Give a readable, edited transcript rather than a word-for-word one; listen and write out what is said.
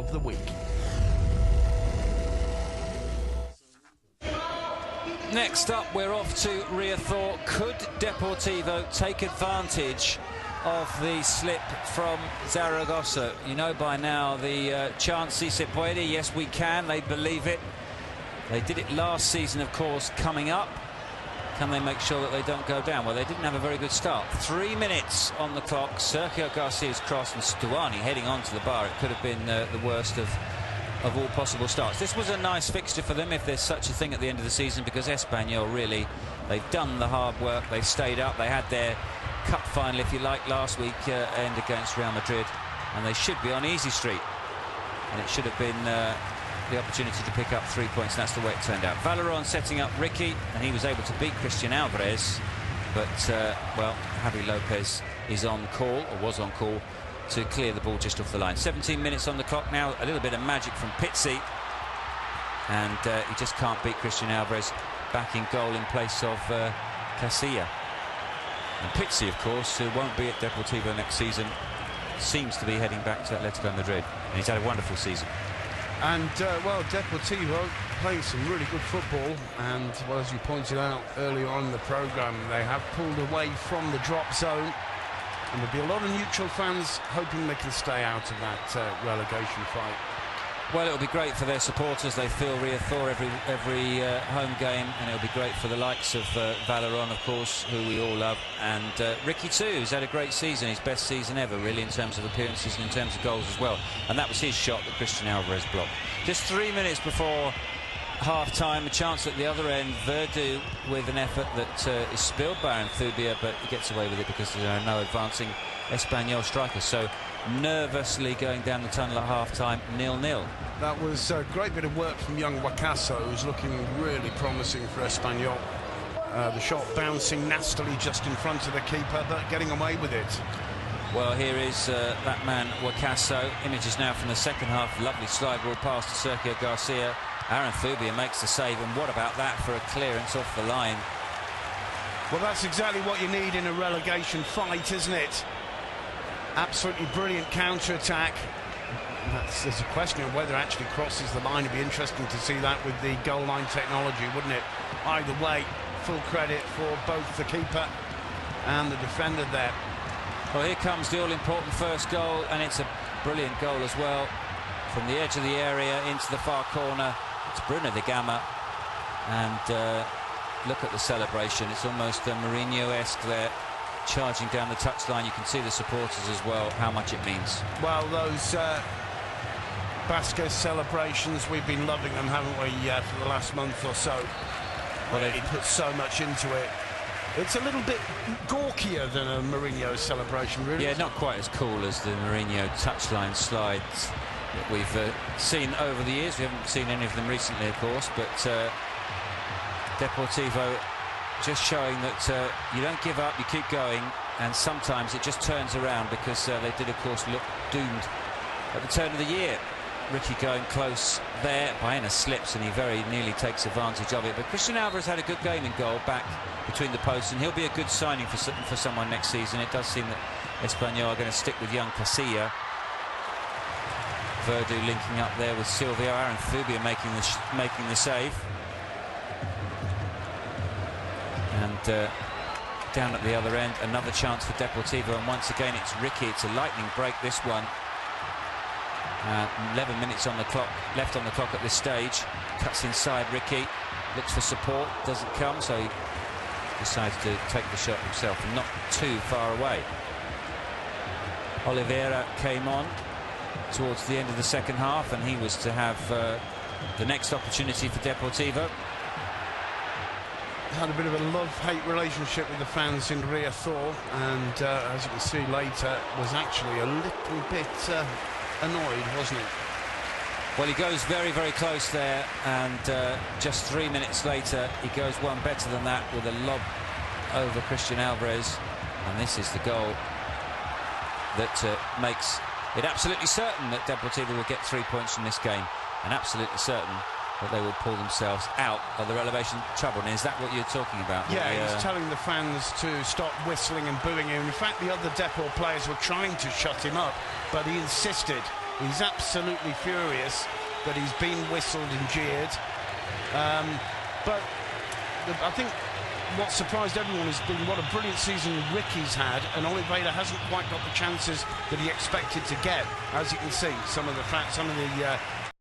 of the week. Next up, we're off to Riazor. Could Deportivo take advantage of the slip from Zaragoza? You know by now the chant si se puede, yes we can, they believe it. They did it last season, of course, coming up. Can they make sure that they don't go down? Well, they didn't have a very good start. 3 minutes on the clock. Sergio Garcia's cross and Stuani heading onto the bar. It could have been the worst of all possible starts. This was a nice fixture for them, if there's such a thing at the end of the season, because Espanyol really, they've done the hard work. They've stayed up. They had their cup final, if you like, last week end against Real Madrid, and they should be on easy street. And it should have been the opportunity to pick up 3 points, and that's the way it turned out. Valeron setting up Ricky, and he was able to beat Christian Alvarez, but well, Javi Lopez is on call, or was on call, to clear the ball just off the line. 17 minutes on the clock now. A little bit of magic from Pizzi, and he just can't beat Christian Alvarez back in goal in place of Casilla. And Pizzi, of course, who won't be at Deportivo next season, seems to be heading back to Atletico Madrid, and he's had a wonderful season. And, well, Deportivo playing some really good football, and, well, as you pointed out earlier on in the programme, they have pulled away from the drop zone, and there'll be a lot of neutral fans hoping they can stay out of that relegation fight. Well, it'll be great for their supporters. They feel Riazor every home game, and it'll be great for the likes of Valeron, of course, who we all love, and Ricky too, who's had a great season, his best season ever, really, in terms of appearances and in terms of goals as well. And that was his shot that Christian Alvarez blocked. Just 3 minutes before half-time, a chance at the other end. Verdu with an effort that is spilled by Anthubia, but he gets away with it because there are no advancing Espanyol strikers. So nervously going down the tunnel at half-time, 0-0. That was a great bit of work from young Wakaso, who's looking really promising for Espanyol. The shot bouncing nastily just in front of the keeper, but getting away with it. Well, here is that man, Wakaso. Images now from the second half. Lovely slide ball pass to Sergio Garcia. Aaron Thubia makes the save, and what about that for a clearance off the line? Well, that's exactly what you need in a relegation fight, isn't it? Absolutely brilliant counter-attack. There's a question of whether it actually crosses the line. It'd be interesting to see that with the goal line technology, wouldn't it? Either way, full credit for both the keeper and the defender there. Well, here comes the all-important first goal, and it's a brilliant goal as well. From the edge of the area into the far corner, it's Bruno de Gama, and look at the celebration. It's almost Mourinho-esque there, charging down the touchline. You can see the supporters as well, how much it means. Well, those Basquez celebrations, we've been loving them, haven't we, for the last month or so. Well, he put so much into it. It's a little bit gawkier than a Mourinho celebration, really. Yeah, not quite as cool as the Mourinho touchline slides that we've seen over the years. We haven't seen any of them recently, of course, but Deportivo just showing that you don't give up, you keep going, and sometimes it just turns around, because they did, of course, look doomed at the turn of the year. Ricky going close there. Baena slips, and he very nearly takes advantage of it. But Christian Alvarez had a good game in goal, back between the posts, and he'll be a good signing for someone next season. It does seem that Espanyol are going to stick with young Casilla. Verdu linking up there with Silvio. Aaron Thubia making the save. And down at the other end, another chance for Deportivo, and once again it's Ricky. It's a lightning break, this one. 11 minutes on the clock, left on the clock at this stage. Cuts inside Ricky, looks for support, doesn't come, so he decides to take the shot himself, and not too far away. Oliveira came on towards the end of the second half, and he was to have the next opportunity for Deportivo. Had a bit of a love-hate relationship with the fans in Riazor, and as you can see later, was actually a little bit annoyed, wasn't it? Well, he goes very, very close there, and just 3 minutes later he goes one better than that with a lob over Christian Alvarez, and this is the goal that makes it absolutely certain that Deportivo will get 3 points from this game, and absolutely certain that they will pull themselves out of the relegation trouble. And is that what you're talking about? Yeah, he's telling the fans to stop whistling and booing him. In fact, the other Depor players were trying to shut him up, but he insisted. He's absolutely furious that he's been whistled and jeered. But I think what surprised everyone has been what a brilliant season Ricky's had, and Oliveira hasn't quite got the chances that he expected to get. As you can see, some of the